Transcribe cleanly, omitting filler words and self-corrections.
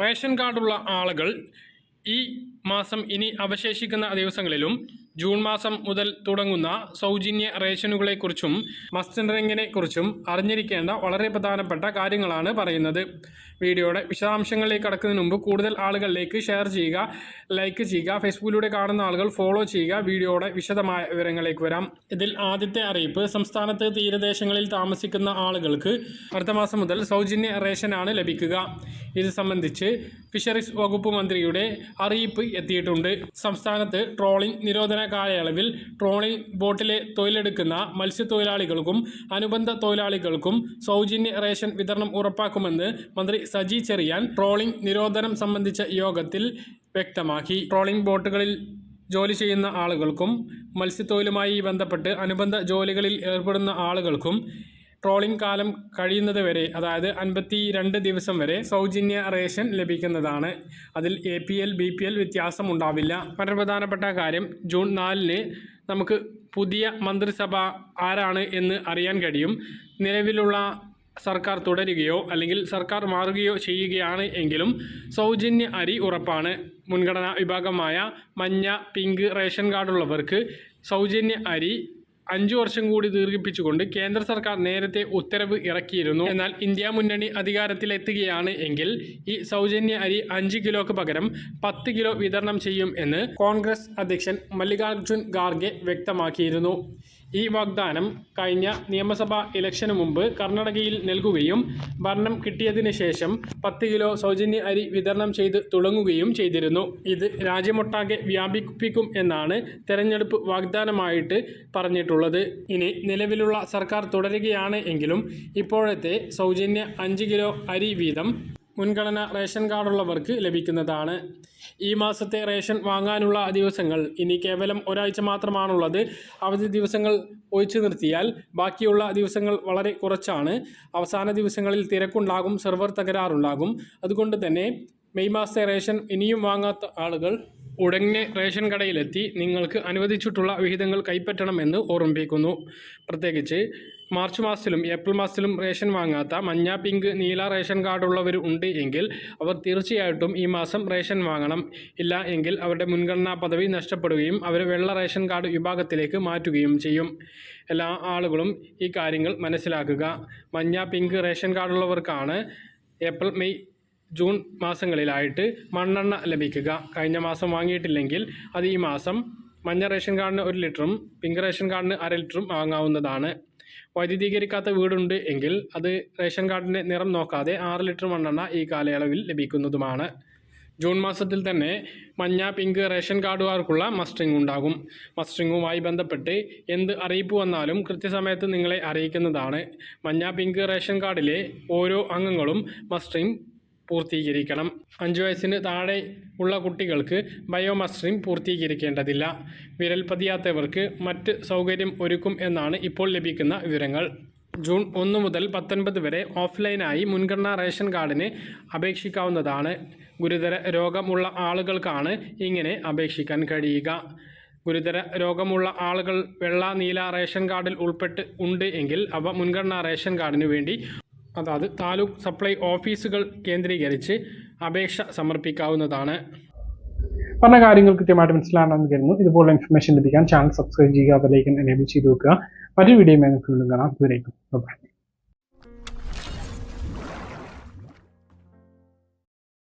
Ration കാർഡുള്ള ആളുകൾ ഈ മാസം ഇനി അവശേഷിക്കുന്ന ദിവസങ്ങളിലും ജൂൺ മാസം മുതൽ തുടങ്ങുന്ന സൗജന്യ റേഷനുകളെക്കുറിച്ചും മസ്റ്റ് എൻററിങ്ങിനെ കുറിച്ചും അറിഞ്ഞിരിക്കേണ്ട വളരെ പ്രധാനപ്പെട്ട കാര്യങ്ങളാണ് പറയുന്നത്. വീഡിയോയുടെ വിശദാംശങ്ങളിലേക്ക് കടക്കുന്നതിന് മുമ്പ് കൂടുതൽ ആളുകളിലേക്ക് ഷെയർ ചെയ്യുക, ലൈക്ക് ചെയ്യുക, ഫേസ്ബുക്കിലൂടെ കാണുന്ന ആളുകൾ ഫോളോ ചെയ്യുക. വീഡിയോയുടെ വിശദമായ വിവരങ്ങളിലേക്ക് വരാം. ഇതിൽ ആദ്യത്തെ അറിയിപ്പ്, സംസ്ഥാനത്ത് തീരദേശങ്ങളിൽ താമസിക്കുന്ന ആളുകൾക്ക് അടുത്ത മാസം മുതൽ സൗജന്യ റേഷനാണ് ലഭിക്കുക. ഇത് സംബന്ധിച്ച് ഫിഷറീസ് വകുപ്പ് മന്ത്രിയുടെ അറിയിപ്പ് എത്തിയിട്ടുണ്ട്. സംസ്ഥാനത്ത് ട്രോളിംഗ് നിരോധന കാലയളവിൽ ട്രോളിംഗ് ബോട്ടിലെ തൊഴിലെടുക്കുന്ന മത്സ്യത്തൊഴിലാളികൾക്കും അനുബന്ധ തൊഴിലാളികൾക്കും സൗജന്യ റേഷൻ വിതരണം ഉറപ്പാക്കുമെന്ന് മന്ത്രി സജി ചെറിയാൻ ട്രോളിംഗ് നിരോധനം സംബന്ധിച്ച യോഗത്തിൽ വ്യക്തമാക്കി. ട്രോളിംഗ് ബോട്ടുകളിൽ ജോലി ചെയ്യുന്ന ആളുകൾക്കും മത്സ്യത്തൊഴിലുമായി ബന്ധപ്പെട്ട് അനുബന്ധ ജോലികളിൽ ഏർപ്പെടുന്ന ആളുകൾക്കും ട്രോളിംഗ് കാലം കഴിയുന്നത് വരെ, അതായത് 52 ദിവസം വരെ സൗജന്യ റേഷൻ ലഭിക്കുന്നതാണ്. അതിൽ APL BPL വ്യത്യാസം ഉണ്ടാവില്ല. വളരെ പ്രധാനപ്പെട്ട കാര്യം, ജൂൺ 4-ന് നമുക്ക് പുതിയ മന്ത്രിസഭ ആരാണ് എന്ന് അറിയാൻ കഴിയും. നിലവിലുള്ള സർക്കാർ തുടരുകയോ അല്ലെങ്കിൽ സർക്കാർ മാറുകയോ ചെയ്യുകയാണ് എങ്കിലും സൗജന്യ അരി ഉറപ്പാണ്. മുൻഗണനാ വിഭാഗമായ മഞ്ഞ, പിങ്ക് റേഷൻ കാർഡുള്ളവർക്ക് സൗജന്യ അരി 5 വർഷം കൂടി ദീർഘിപ്പിച്ചുകൊണ്ട് കേന്ദ്ര സർക്കാർ നേരത്തെ ഉത്തരവ് ഇറക്കിയിരുന്നു. എന്നാൽ ഇന്ത്യ മുന്നണി അധികാരത്തിലെത്തുകയാണ് എങ്കിൽ ഈ സൗജന്യ അരി 5 കിലോക്ക് പകരം 10 കിലോ വിതരണം ചെയ്യും എന്ന് കോൺഗ്രസ് അധ്യക്ഷൻ മല്ലികാർജുൻ ഖാർഗെ വ്യക്തമാക്കിയിരുന്നു. ഈ വാഗ്ദാനം കഴിഞ്ഞ നിയമസഭാ ഇലക്ഷന് മുമ്പ് കർണാടകയിൽ നൽകുകയും ഭരണം കിട്ടിയതിന് ശേഷം 10 കിലോ സൗജന്യ അരി വിതരണം ചെയ്ത് തുടങ്ങുകയും ചെയ്തിരുന്നു. ഇത് രാജ്യമൊട്ടാകെ വ്യാപിപ്പിക്കും എന്നാണ് തെരഞ്ഞെടുപ്പ് വാഗ്ദാനമായിട്ട് പറഞ്ഞിട്ടുള്ളത്. ഇനി നിലവിലുള്ള സർക്കാർ തുടരുകയാണ് എങ്കിലും ഇപ്പോഴത്തെ സൗജന്യ 5 കിലോ അരി വീതം മുൻഗണന റേഷൻ കാർഡുള്ളവർക്ക് ലഭിക്കുന്നതാണ്. ഈ മാസത്തെ റേഷൻ വാങ്ങാനുള്ള ദിവസങ്ങൾ ഇനി കേവലം ഒരാഴ്ച മാത്രമാണുള്ളത്. അവധി ദിവസങ്ങൾ ഒഴിച്ചു നിർത്തിയാൽ ബാക്കിയുള്ള ദിവസങ്ങൾ വളരെ കുറച്ചാണ്. അവസാന ദിവസങ്ങളിൽ തിരക്കുണ്ടാകും, സെർവർ തകരാറുണ്ടാകും. അതുകൊണ്ട് തന്നെ മെയ് മാസത്തെ റേഷൻ ഇനിയും വാങ്ങാത്ത ആളുകൾ ഉടനെ റേഷൻ കടയിലെത്തി നിങ്ങൾക്ക് അനുവദിച്ചിട്ടുള്ള വിഹിതങ്ങൾ കൈപ്പറ്റണമെന്ന് ഓർമ്മിപ്പിക്കുന്നു. പ്രത്യേകിച്ച് മാർച്ച് മാസത്തിലും ഏപ്രിൽ മാസത്തിലും റേഷൻ വാങ്ങാത്ത മഞ്ഞ, പിങ്ക്, നീല റേഷൻ കാർഡുള്ളവർ ഉണ്ട് എങ്കിൽ അവർ തീർച്ചയായിട്ടും ഈ മാസം റേഷൻ വാങ്ങണം. ഇല്ല എങ്കിൽ അവരുടെ മുൻഗണനാ പദവി നഷ്ടപ്പെടുകയും അവർ വെള്ള റേഷൻ കാർഡ് വിഭാഗത്തിലേക്ക് മാറ്റുകയും ചെയ്യും. എല്ലാ ആളുകളും ഈ കാര്യങ്ങൾ മനസ്സിലാക്കുക. മഞ്ഞ, പിങ്ക് റേഷൻ കാർഡുള്ളവർക്കാണ് ഏപ്രിൽ, മെയ്, ജൂൺ മാസങ്ങളിലായിട്ട് മണ്ണെണ്ണ ലഭിക്കുക. കഴിഞ്ഞ മാസം വാങ്ങിയിട്ടില്ലെങ്കിൽ അത് ഈ മാസം മഞ്ഞ റേഷൻ കാർഡിന് 1 ലിറ്ററും പിങ്ക് റേഷൻ കാർഡിന് 1/2 ലിറ്ററും വാങ്ങാവുന്നതാണ്. വൈദ്യുതീകരിക്കാത്ത വീടുണ്ട് എങ്കിൽ അത് റേഷൻ കാർഡിൻ്റെ നിറം നോക്കാതെ 6 ലിറ്റർ മണ്ണെണ്ണ ഈ കാലയളവിൽ ലഭിക്കുന്നതുമാണ്. ജൂൺ മാസത്തിൽ തന്നെ മഞ്ഞ, പിങ്ക് റേഷൻ കാർഡുകാർക്കുള്ള മസ്റ്ററിംഗ് ഉണ്ടാകും. മസ്റ്ററിങ്ങുമായി ബന്ധപ്പെട്ട് എന്ത് അറിയിപ്പ് വന്നാലും കൃത്യസമയത്ത് നിങ്ങളെ അറിയിക്കുന്നതാണ്. മഞ്ഞ, പിങ്ക് റേഷൻ കാർഡിലെ ഓരോ അംഗങ്ങളും മസ്റ്ററിംഗ് പൂർത്തീകരിക്കണം. 5 വയസ്സിന് താഴെ ഉള്ള കുട്ടികൾക്ക് ബയോമസ്റ്ററിംഗ് പൂർത്തീകരിക്കേണ്ടതില്ല. വിരൽ പതിയാത്തവർക്ക് മറ്റ് സൗകര്യം ഒരുക്കും എന്നാണ് ഇപ്പോൾ ലഭിക്കുന്ന വിവരങ്ങൾ. ജൂൺ 1 മുതൽ 19 വരെ ഓഫ്ലൈനായി മുൻഗണനാ റേഷൻ കാർഡിന് അപേക്ഷിക്കാവുന്നതാണ്. ഗുരുതര രോഗമുള്ള ആളുകൾക്കാണ് ഇങ്ങനെ അപേക്ഷിക്കാൻ കഴിയുക. ഗുരുതര രോഗമുള്ള ആളുകൾ വെള്ള, നീല റേഷൻ കാർഡിൽ ഉണ്ട് എങ്കിൽ അവ മുൻഗണനാ റേഷൻ കാർഡിന് വേണ്ടി അതായത് താലൂക്ക് സപ്ലൈ ഓഫീസുകൾ കേന്ദ്രീകരിച്ച് അപേക്ഷ സമർപ്പിക്കാവുന്നതാണ്. പറഞ്ഞ കാര്യങ്ങൾ കൃത്യമായിട്ട് മനസ്സിലാണെന്ന് കരുതുന്നു. ഇതുപോലുള്ള ഇൻഫർമേഷൻ ലഭിക്കാൻ ചാനൽ സബ്സ്ക്രൈബ് ചെയ്യുക, ബെൽ ഐക്കൺ എനേബിൾ ചെയ്ത് വെക്കുക. മറ്റൊരു വീഡിയോയുമായി നമുക്ക് വീണ്ടും കാണാം. ബൈ.